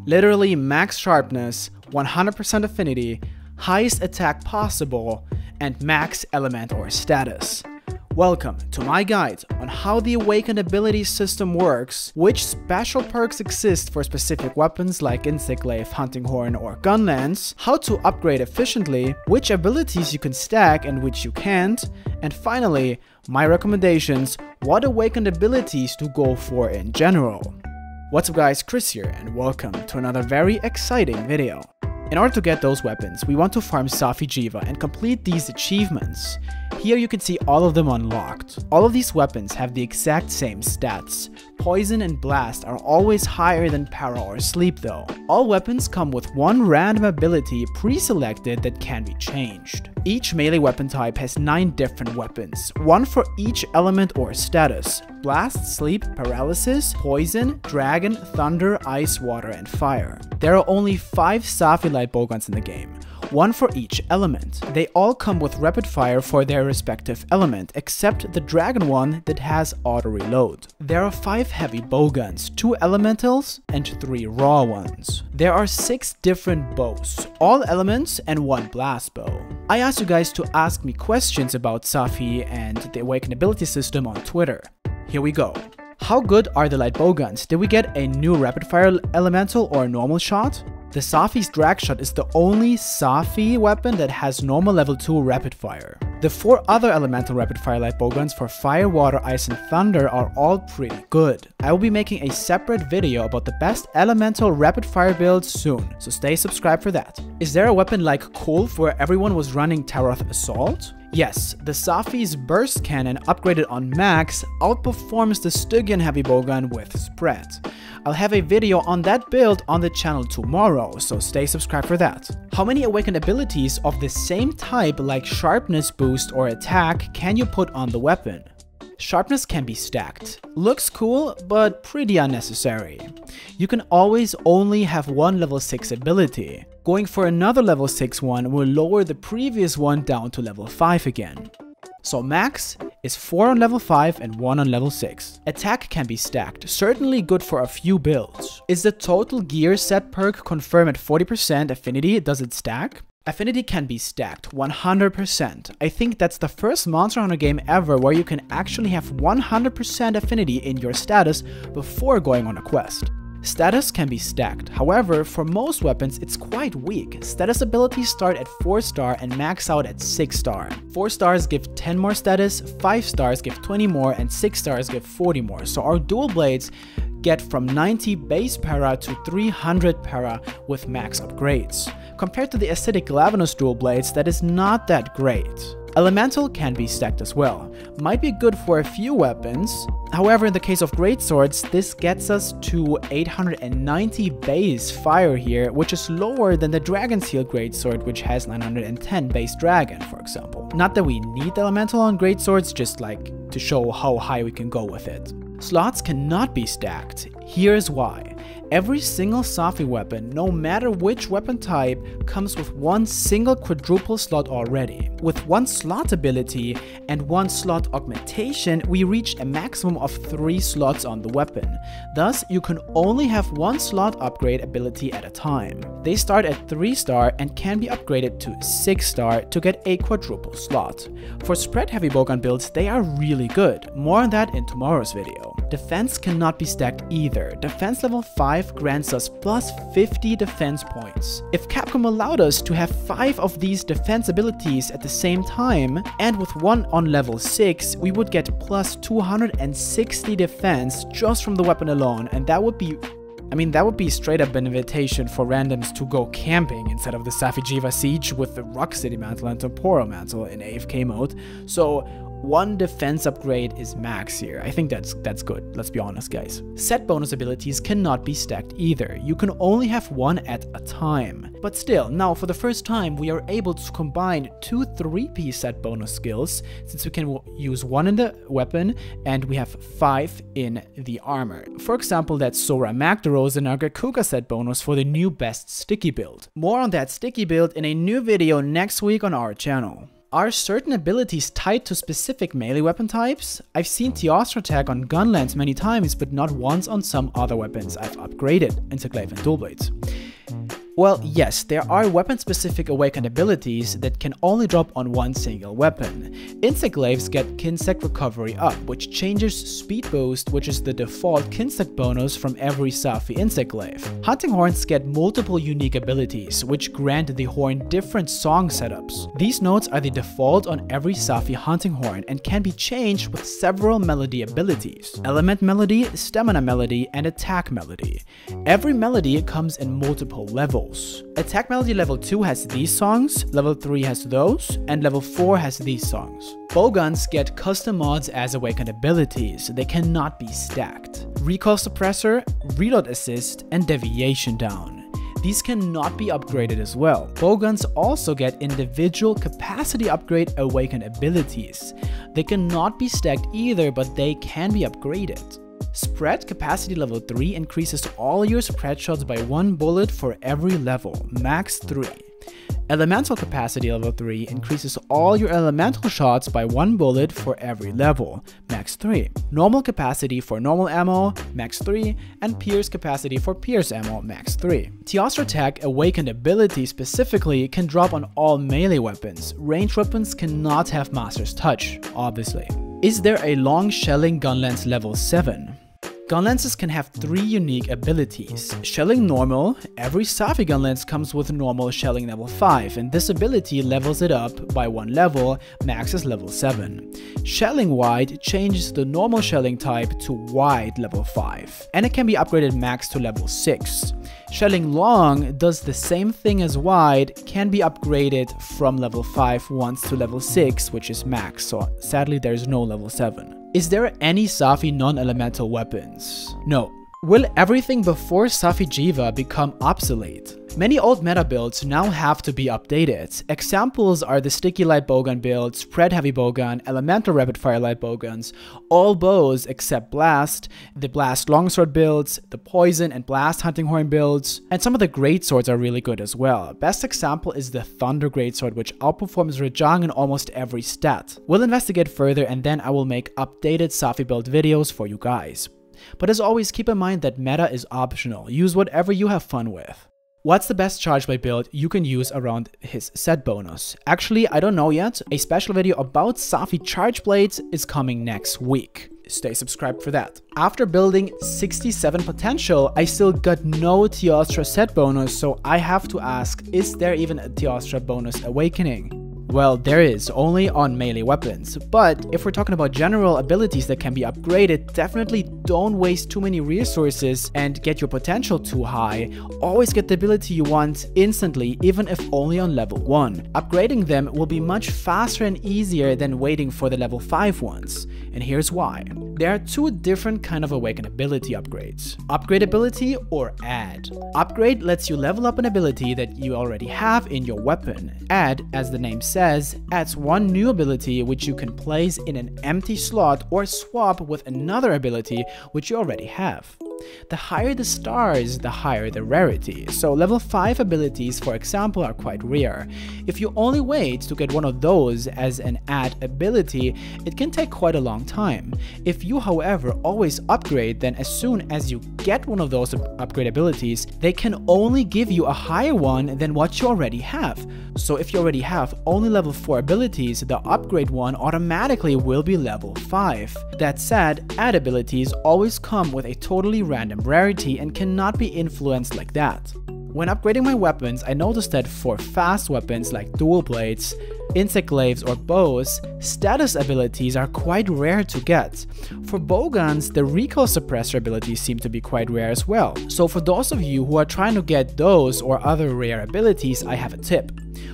Literally max sharpness, 100% affinity, highest attack possible, and max element or status. Welcome to my guide on how the awakened ability system works, which special perks exist for specific weapons like Insect Glaive, Hunting Horn, or Gunlance, how to upgrade efficiently, which abilities you can stack and which you can't, and finally, my recommendations, what awakened abilities to go for in general. What's up guys, Chris here, and welcome to another very exciting video. In order to get those weapons, we want to farm Safi'Jiiva and complete these achievements. Here you can see all of them unlocked. All of these weapons have the exact same stats. Poison and Blast are always higher than Para or Sleep though. All weapons come with one random ability pre-selected that can be changed. Each melee weapon type has 9 different weapons, one for each element or status. Blast, Sleep, Paralysis, Poison, Dragon, Thunder, Ice, Water, and Fire. There are only 5 Safi light bowguns in the game, one for each element. They all come with rapid fire for their respective element, except the dragon one that has auto reload. There are 5 heavy bowguns, 2 elementals, and 3 raw ones. There are 6 different bows, all elements and 1 blast bow. I asked you guys to ask me questions about Safi and the awakened ability system on Twitter. Here we go. How good are the light bowguns? Did we get a new rapid fire elemental or normal shot? The Safi's drag shot is the only Safi weapon that has normal level 2 rapid fire. The 4 other elemental rapid fire light bowguns for fire, water, ice, and thunder are all pretty good. I will be making a separate video about the best elemental rapid fire builds soon, so stay subscribed for that. Is there a weapon like Kolf where everyone was running Taroth Assault? Yes, the Safi's burst cannon upgraded on max outperforms the Stygian heavy bowgun with spread. I'll have a video on that build on the channel tomorrow, so stay subscribed for that. How many awakened abilities of the same type like sharpness boost or attack can you put on the weapon? Sharpness can be stacked. Looks cool, but pretty unnecessary. You can always only have one level 6 ability. Going for another level 6 one will lower the previous one down to level 5 again. So max is 4 on level 5 and 1 on level 6. Attack can be stacked, certainly good for a few builds. Is the total gear set perk confirmed at 40% affinity? Does it stack? Affinity can be stacked 100%. I think that's the first Monster Hunter game ever where you can actually have 100% affinity in your status before going on a quest. Status can be stacked, however, for most weapons it's quite weak. Status abilities start at 4 star and max out at 6 star. 4 stars give 10 more status, 5 stars give 20 more, and 6 stars give 40 more. So our dual blades get from 90 base para to 300 para with max upgrades. Compared to the acidic Glavenus dual blades, that is not that great. Elemental can be stacked as well. Might be good for a few weapons. However, in the case of greatswords, this gets us to 890 base fire here, which is lower than the Dragon's Heel greatsword, which has 910 base dragon, for example. Not that we need elemental on greatswords, just like to show how high we can go with it. Slots cannot be stacked. Here's why. Every single Safi weapon, no matter which weapon type, comes with one single quadruple slot already. With 1 slot ability and 1 slot augmentation, we reach a maximum of 3 slots on the weapon. Thus, you can only have 1 slot upgrade ability at a time. They start at 3 star and can be upgraded to 6 star to get a quadruple slot. For spread heavy bowgun builds, they are really good. More on that in tomorrow's video. Defense cannot be stacked either. Defense level 5 grants us plus 50 defense points. If Capcom allowed us to have 5 of these defense abilities at the same time, and with 1 on level 6, we would get plus 260 defense just from the weapon alone, and that would be straight up an invitation for randoms to go camping instead of the Safi'Jiiva siege with the Rock City mantle and Temporo mantle in AFK mode. So 1 defense upgrade is max here. I think that's good, let's be honest guys. Set bonus abilities cannot be stacked either. You can only have 1 at a time. But still, now for the first time we are able to combine 2 3-piece set bonus skills, since we can use 1 in the weapon and we have 5 in the armor. For example, that's Sora Magdaros and our Gakuga set bonus for the new best sticky build. More on that sticky build in a new video next week on our channel. Are certain abilities tied to specific melee weapon types? I've seen Teostra tag on Gunlance many times, but not once on some other weapons I've upgraded into Glaive and Dual Blades. Well, yes, there are weapon-specific awakened abilities that can only drop on one single weapon. Insect Glaives get Kinsect Recovery Up, which changes Speed Boost, which is the default Kinsect bonus from every Safi Insect Glaive. Hunting Horns get multiple unique abilities, which grant the horn different song setups. These notes are the default on every Safi Hunting Horn and can be changed with several melody abilities: Element Melody, Stamina Melody, and Attack Melody. Every melody comes in multiple levels. Attack Melody level 2 has these songs, level 3 has those, and level 4 has these songs. Bowguns get custom mods as awakened abilities. They cannot be stacked: Recoil Suppressor, Reload Assist, and Deviation Down. These cannot be upgraded as well. Bowguns also get individual capacity upgrade awakened abilities. They cannot be stacked either, but they can be upgraded. Spread Capacity level 3 increases all your spread shots by 1 bullet for every level, max 3. Elemental Capacity level 3 increases all your elemental shots by 1 bullet for every level, max 3. Normal Capacity for normal ammo, max 3, and Pierce Capacity for pierce ammo, max 3. Teostra Tech awakened ability specifically can drop on all melee weapons. Ranged weapons cannot have Master's Touch, obviously. Is there a long shelling gun lance level 7? Gun lances can have 3 unique abilities. Shelling Normal, every Safi gun lance comes with normal shelling level 5, and this ability levels it up by 1 level, max is level 7. Shelling Wide changes the normal shelling type to wide level 5, and it can be upgraded max to level 6. Shelling Long does the same thing as wide, can be upgraded from level 5 once to level 6, which is max, so sadly there's no level 7. Is there any Safi non-elemental weapons? No. Will everything before Safi'Jiiva become obsolete? Many old meta builds now have to be updated. Examples are the Sticky Light Bowgun build, Spread Heavy Bowgun, Elemental Rapid Fire Light Bowguns, all bows except Blast, the Blast Longsword builds, the Poison and Blast Hunting Horn builds, and some of the Greatswords are really good as well. Best example is the Thunder Greatsword, which outperforms Rajang in almost every stat. We'll investigate further and then I will make updated Safi build videos for you guys. But as always, keep in mind that meta is optional. Use whatever you have fun with. What's the best charge blade build you can use around his set bonus? Actually, I don't know yet. A special video about Safi charge blades is coming next week. Stay subscribed for that. After building 67 potential, I still got no Teostra set bonus, so I have to ask, is there even a Teostra bonus awakening? Well, there is, only on melee weapons, but if we're talking about general abilities that can be upgraded, definitely don't waste too many resources and get your potential too high. Always get the ability you want instantly, even if only on level 1. Upgrading them will be much faster and easier than waiting for the level 5 ones, and here's why. There are 2 different kind of awakened ability upgrades: upgrade ability or add. Upgrade lets you level up an ability that you already have in your weapon. Add, as the name says, adds 1 new ability which you can place in an empty slot or swap with another ability which you already have. The higher the stars, the higher the rarity, so level 5 abilities, for example, are quite rare. If you only wait to get one of those as an add ability, it can take quite a long time. If you, however, always upgrade, then as soon as you get one of those upgrade abilities, they can only give you a higher one than what you already have. So if you already have only level 4 abilities, the upgrade one automatically will be level 5. That said, add abilities always come with a totally random rarity and cannot be influenced like that. When upgrading my weapons, I noticed that for fast weapons like dual blades, insect glaives or bows, status abilities are quite rare to get. For bowguns, the recoil suppressor abilities seem to be quite rare as well. So for those of you who are trying to get those or other rare abilities, I have a tip.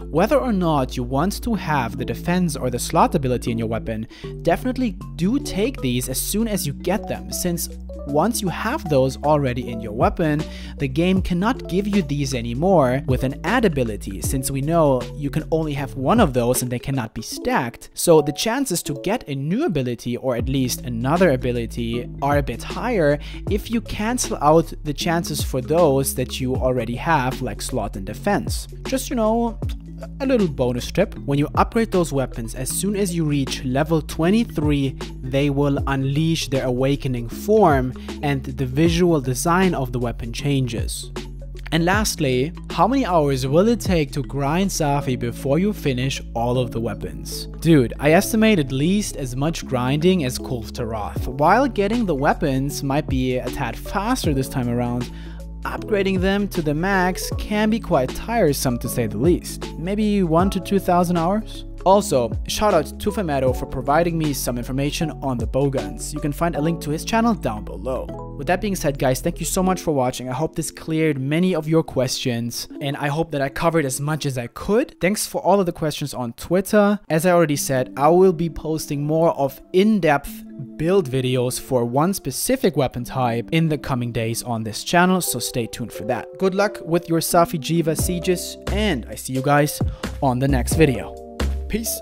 Whether or not you want to have the defense or the slot ability in your weapon, definitely do take these as soon as you get them, since once you have those already in your weapon, the game cannot give you these anymore with an add ability, since we know you can only have one of those and they cannot be stacked. So the chances to get a new ability or at least another ability are a bit higher if you cancel out the chances for those that you already have, like slot and defense. Just, you know, a little bonus tip: when you upgrade those weapons, as soon as you reach level 23, they will unleash their awakening form and the visual design of the weapon changes. And lastly, how many hours will it take to grind Safi before you finish all of the weapons? Dude, I estimate at least as much grinding as Kulf Taroth. While getting the weapons might be a tad faster this time around, upgrading them to the max can be quite tiresome to say the least. Maybe 1,000 to 2,000 hours? Also, shout out to Phemeto for providing me some information on the bowguns. You can find a link to his channel down below. With that being said, guys, thank you so much for watching. I hope this cleared many of your questions, and I hope that I covered as much as I could. Thanks for all of the questions on Twitter. As I already said, I will be posting more of in-depth build videos for one specific weapon type in the coming days on this channel, so stay tuned for that. Good luck with your Safi'Jiiva sieges, and I see you guys on the next video. Peace.